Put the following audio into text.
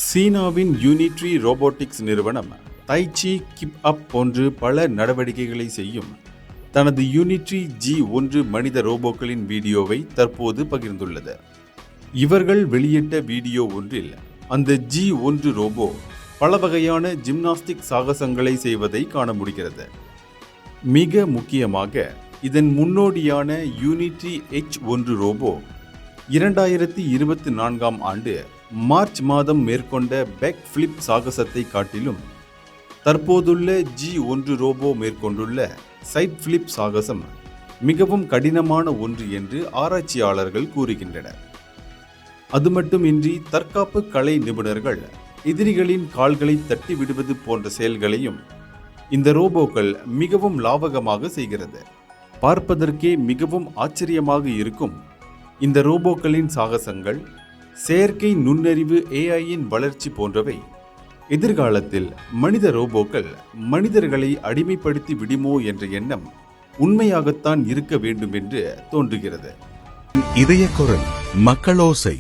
சீனாவின் unitary robotics நிறுவனம் தைச்சி கிப் அப் போன்று பல நடவடிக்கைகளை செய்யும் தனது யூனிட்ரி G1 மனித ரோபோக்களின் வீடியோவை தற்போது பகிர்ந்துள்ளது. இவர்கள் வெளியிட்ட வீடியோ ஒன்றில் அந்த G1 ரோபோ பல வகையான ஜிம்னாஸ்டிக் சாகசங்களை செய்வதை காண முடிகிறது. மிக முக்கியமாக இதன் முன்னோடியான யூனிட்ரி H1 ரோபோ 2024ஆம் ஆண்டு மார்ச் மாதம் மேற்கொண்ட பேக் ஃபிளிப் சாகசத்தை காட்டிலும் தற்போதுள்ள G1 ரோபோ மேற்கொண்டுள்ள சைட் ஃபிளிப் சாகசம் மிகவும் கடினமான ஒன்று என்று ஆராய்ச்சியாளர்கள் கூறுகின்றனர். அது மட்டுமின்றி தற்காப்பு கலை நிபுணர்கள் எதிரிகளின் கால்களை தட்டி விடுவது போன்ற செயல்களையும் இந்த ரோபோக்கள் மிகவும் லாவகமாக செய்கிறது. பார்ப்பதற்கே மிகவும் ஆச்சரியமாக இருக்கும் இந்த ரோபோக்களின் சாகசங்கள், செயற்கை நுண்ணறிவு AIயின் வளர்ச்சி போன்றவை எதிர்காலத்தில் மனித ரோபோக்கள் மனிதர்களை அடிமைப்படுத்தி விடுமோ என்ற எண்ணம் உண்மையாகத்தான் இருக்க வேண்டும் என்று தோன்றுகிறது. இதய குரல் மக்களோசை.